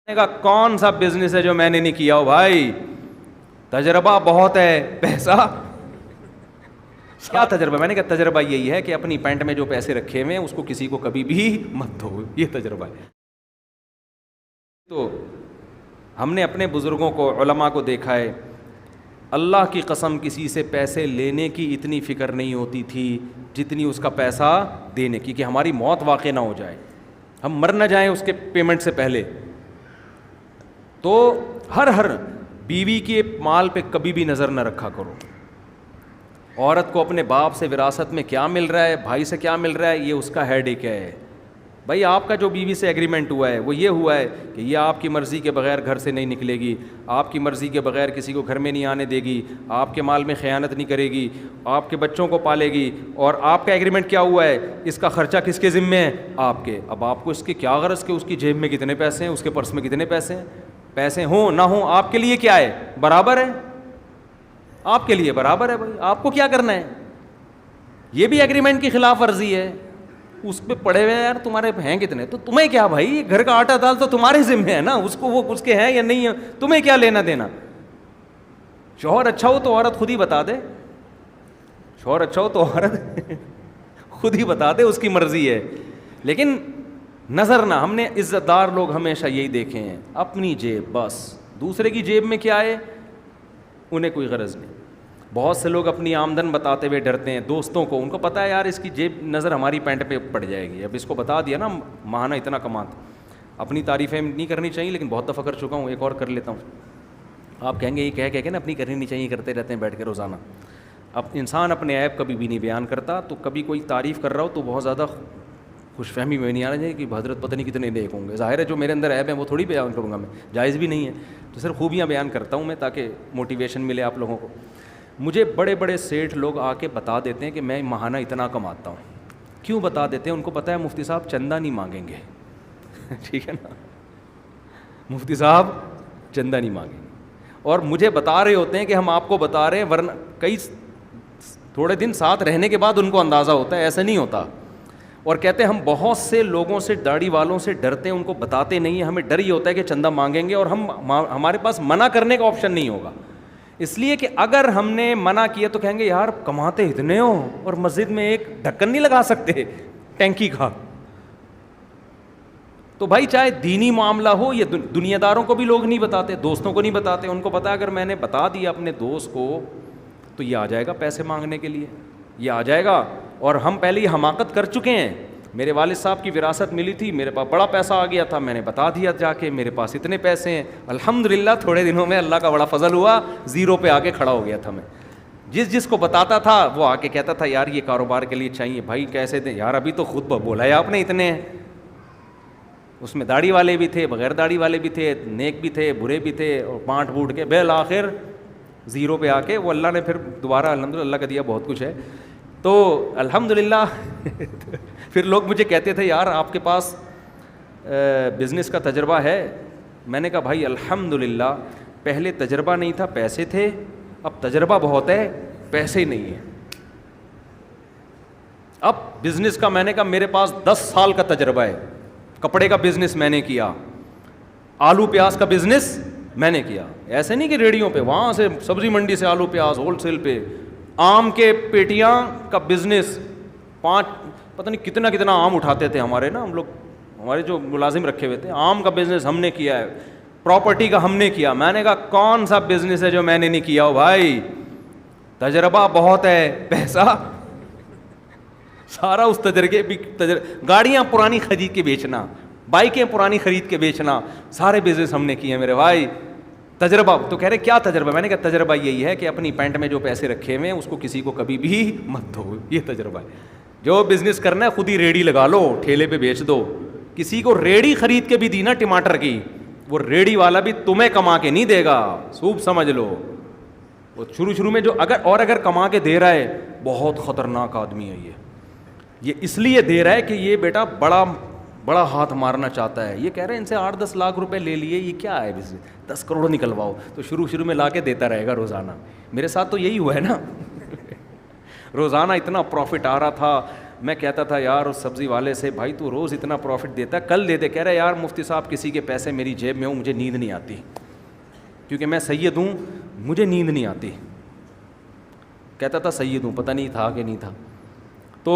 نے کہا کون سا بزنس ہے جو میں نے نہیں کیا ہو بھائی؟ تجربہ بہت ہے، پیسہ کیا تجربہ؟ میں نے کہا تجربہ یہی ہے کہ اپنی پینٹ میں جو پیسے رکھے ہوئے ہیں اس کو کسی کو کبھی بھی مت دو، یہ تجربہ ہے۔ تو ہم نے اپنے بزرگوں کو، علماء کو دیکھا ہے، اللہ کی قسم کسی سے پیسے لینے کی اتنی فکر نہیں ہوتی تھی جتنی اس کا پیسہ دینے کی، کہ ہماری موت واقع نہ ہو جائے، ہم مر نہ جائیں اس کے پیمنٹ سے پہلے۔ تو ہر بیوی کے مال پہ کبھی بھی نظر نہ رکھا کرو۔ عورت کو اپنے باپ سے وراثت میں کیا مل رہا ہے، بھائی سے کیا مل رہا ہے، یہ اس کا ہیڈ ایک ہے۔ بھائی آپ کا جو بیوی سے ایگریمنٹ ہوا ہے وہ یہ ہوا ہے کہ یہ آپ کی مرضی کے بغیر گھر سے نہیں نکلے گی، آپ کی مرضی کے بغیر کسی کو گھر میں نہیں آنے دے گی، آپ کے مال میں خیانت نہیں کرے گی، آپ کے بچوں کو پالے گی، اور آپ کا ایگریمنٹ کیا ہوا ہے، اس کا خرچہ کس کے ذمے ہے؟ آپ کے۔ اب آپ کو اس کے کیا غرض کہ اس کی جیب میں کتنے پیسے ہیں، اس کے پرس میں کتنے پیسے ہیں؟ پیسے ہوں نہ ہوں آپ کے لیے کیا ہے؟ برابر ہے، آپ کے لیے برابر ہے۔ بھائی آپ کو کیا کرنا ہے؟ یہ بھی ایگریمنٹ کی خلاف ورزی ہے۔ اس پہ پڑے ہوئے یار تمہارے ہیں کتنے، تو تمہیں کیا بھائی، گھر کا آٹا دال تو تمہارے ذمہ ہے نا، اس کو وہ اس کے ہیں یا نہیں ہے، تمہیں کیا لینا دینا؟ شوہر اچھا ہو تو عورت خود ہی بتا دے، شوہر اچھا ہو تو عورت خود ہی بتا دے، اس کی مرضی ہے۔ لیکن نظر نہ، ہم نے عزت دار لوگ ہمیشہ یہی دیکھے ہیں، اپنی جیب بس، دوسرے کی جیب میں کیا ہے انہیں کوئی غرض نہیں۔ بہت سے لوگ اپنی آمدن بتاتے ہوئے ڈرتے ہیں دوستوں کو، ان کو پتہ ہے یار اس کی جیب نظر ہماری پینٹ پہ پڑ جائے گی، اب اس کو بتا دیا نا ماہانہ اتنا کماتا۔ اپنی تعریفیں نہیں کرنی چاہیے، لیکن بہت دفعہ کر چکا ہوں، ایک اور کر لیتا ہوں۔ آپ کہیں گے یہ کہہ کے نا اپنی کرنی نہیں چاہیے کرتے رہتے ہیں بیٹھ کے روزانہ۔ اب انسان اپنے عیب کبھی بھی نہیں بیان کرتا، تو کبھی کوئی تعریف کر رہا ہو تو بہت زیادہ خوش فہمی میں نہیں آنا چاہیے کہ حضرت پتہ نہیں کتنے نیک ہوں گے۔ ظاہر ہے جو میرے اندر عیب ہے وہ تھوڑی بیان کروں گا میں، جائز بھی نہیں ہے، تو صرف خوبیاں بیان کرتا ہوں میں تاکہ موٹیویشن ملے آپ لوگوں کو۔ مجھے بڑے بڑے سیٹھ لوگ آ کے بتا دیتے ہیں کہ میں ماہانہ اتنا کماتا ہوں۔ کیوں بتا دیتے ہیں؟ ان کو پتہ ہے مفتی صاحب چندہ نہیں مانگیں گے ٹھیک ہے نا، مفتی صاحب چندہ نہیں مانگیں گے، اور مجھے بتا رہے ہوتے ہیں کہ ہم آپ کو بتا رہے ہیں، ورنہ کئی تھوڑے دن ساتھ رہنے کے بعد ان کو اندازہ ہوتا ہے، ایسا نہیں ہوتا۔ اور کہتے ہیں ہم بہت سے لوگوں سے، داڑھی والوں سے ڈرتے ہیں، ان کو بتاتے نہیں ہیں، ہمیں ڈر یہ ہوتا ہے کہ چندہ مانگیں گے اور ہمارے پاس منع کرنے کا آپشن نہیں ہوگا، اس لیے کہ اگر ہم نے منع کیا تو کہیں گے یار کماتے اتنے ہو اور مسجد میں ایک ڈھکن نہیں لگا سکتے ٹینکی کا۔ تو بھائی چاہے دینی معاملہ ہو، یہ دنیا داروں کو بھی لوگ نہیں بتاتے، دوستوں کو نہیں بتاتے، ان کو پتا اگر میں نے بتا دیا اپنے دوست کو تو یہ آ جائے گا پیسے مانگنے کے لیے، یہ آ جائے گا۔ اور ہم پہلے یہ حماقت کر چکے ہیں، میرے والد صاحب کی وراثت ملی تھی، میرے پاس بڑا پیسہ آ گیا تھا، میں نے بتا دیا جا کے میرے پاس اتنے پیسے ہیں، الحمدللہ تھوڑے دنوں میں اللہ کا بڑا فضل ہوا، زیرو پہ آ کے کھڑا ہو گیا تھا۔ میں جس کو بتاتا تھا وہ آ کے کہتا تھا یار یہ کاروبار کے لیے چاہیے، بھائی کیسے دیں یار، ابھی تو خود بولا ہے آپ نے اتنے ہیں۔ اس میں داڑھی والے بھی تھے، بغیر داڑھی والے بھی تھے، نیک بھی تھے، برے بھی تھے، اور بانٹ بوٹ کے بالآخر زیرو پہ آ کے وہ اللہ نے پھر دوبارہ الحمدللہ اللہ کا دیا بہت کچھ ہے، تو الحمدللہ پھر لوگ مجھے کہتے تھے یار آپ کے پاس بزنس کا تجربہ ہے، میں نے کہا بھائی الحمدللہ پہلے تجربہ نہیں تھا، پیسے تھے، اب تجربہ بہت ہے، پیسے ہی نہیں ہیں۔ اب بزنس کا میں نے کہا میرے پاس 10 سال کا تجربہ ہے، کپڑے کا بزنس میں نے کیا، آلو پیاز کا بزنس میں نے کیا، ایسے نہیں کہ ریڑیوں پہ، وہاں سے سبزی منڈی سے آلو پیاز ہول سیل پہ، آم کے پیٹیاں کا بزنس، 5 پتہ نہیں کتنا آم اٹھاتے تھے ہمارے نا، ہم لوگ ہمارے جو ملازم رکھے ہوئے تھے، آم کا بزنس ہم نے کیا ہے، پراپرٹی کا ہم نے کیا۔ میں نے کہا کون سا بزنس ہے جو میں نے نہیں کیا ہو بھائی؟ تجربہ بہت ہے، پیسہ سارا اس تجربے بھی، گاڑیاں پرانی خرید کے بیچنا، بائکیں پرانی خرید کے بیچنا، سارے بزنس ہم نے کیے ہیں میرے بھائی۔ تجربہ تو کہہ رہے کیا تجربہ؟ میں نے کہا تجربہ یہی ہے کہ اپنی پینٹ میں جو پیسے رکھے ہوئے ہیں اس کو کسی کو کبھی بھی مت دو، یہ تجربہ ہے۔ جو بزنس کرنا ہے خود ہی ریڑھی لگا لو، ٹھیلے پہ بیچ دو، کسی کو ریڑھی خرید کے بھی دی نا ٹماٹر کی، وہ ریڑھی والا بھی تمہیں کما کے نہیں دے گا، خوب سمجھ لو۔ وہ شروع میں جو اگر کما کے دے رہا ہے بہت خطرناک آدمی ہے یہ اس لیے دے رہا ہے کہ یہ بیٹا بڑا ہاتھ مارنا چاہتا ہے، یہ کہہ رہے ہیں ان سے 8-10 لاکھ روپے لے لیے، یہ کیا ہے بزنس، 10 کروڑ نکلواؤ، تو شروع میں لا کے دیتا رہے گا روزانہ۔ میرے ساتھ تو یہی ہوا ہے نا روزانہ اتنا پروفٹ آ رہا تھا، میں کہتا تھا یار اس سبزی والے سے, بھائی تو روز اتنا پروفٹ دیتا ہے, کل دے دے. کہہ رہا ہے یار مفتی صاحب کسی کے پیسے میری جیب میں ہوں, مجھے نیند نہیں آتی, کیونکہ میں سید ہوں, مجھے نیند نہیں آتی. کہتا تھا سید ہوں, پتہ نہیں تھا کہ نہیں تھا. تو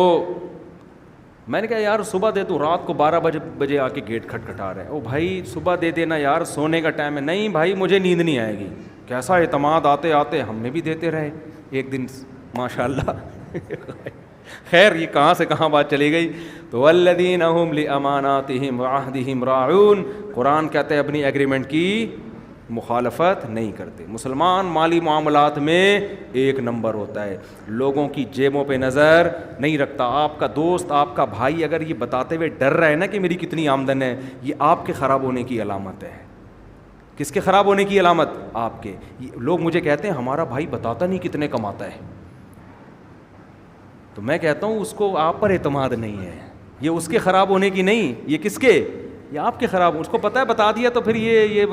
میں نے کہا یار صبح دے تو, رات کو 12 بجے آ کے گیٹ کھٹکھٹا رہے ہیں. او بھائی صبح دے دینا یار, سونے کا ٹائم ہے. نہیں بھائی مجھے نیند نہیں آئے گی. کیسا اعتماد, آتے آتے ہم نے بھی دیتے رہے ایک دن ماشاء اللہ. خیر یہ کہاں سے کہاں بات چلی گئی. تو والذین هم لاماناتهم وعهدهم راعون, قرآن کہتے ہیں اپنی ایگریمنٹ کی مخالفت نہیں کرتے. مسلمان مالی معاملات میں ایک نمبر ہوتا ہے, لوگوں کی جیبوں پہ نظر نہیں رکھتا. آپ کا دوست, آپ کا بھائی اگر یہ بتاتے ہوئے ڈر رہا ہے نا کہ میری کتنی آمدن ہے, یہ آپ کے خراب ہونے کی علامت ہے. کس کے خراب ہونے کی علامت؟ آپ کے. لوگ مجھے کہتے ہیں ہمارا بھائی بتاتا نہیں کتنے کماتا ہے, تو میں کہتا ہوں اس کو آپ پر اعتماد نہیں ہے. یہ اس کے خراب ہونے کی نہیں, یہ کس کے, یہ آپ کے خراب. اس کو پتہ ہے بتا دیا تو پھر یہ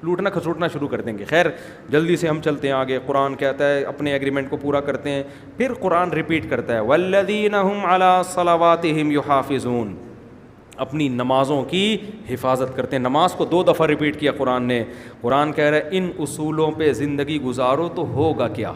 لوٹنا کھسوٹنا شروع کر دیں گے. خیر جلدی سے ہم چلتے ہیں آگے. قرآن کہتا ہے اپنے ایگریمنٹ کو پورا کرتے ہیں. پھر قرآن ریپیٹ کرتا ہے والذین هم علی صلواتہم یحافظون, اپنی نمازوں کی حفاظت کرتے ہیں. نماز کو 2 دفعہ ریپیٹ کیا قرآن نے. قرآن کہہ رہا ہے ان اصولوں پہ زندگی گزارو تو ہوگا کیا,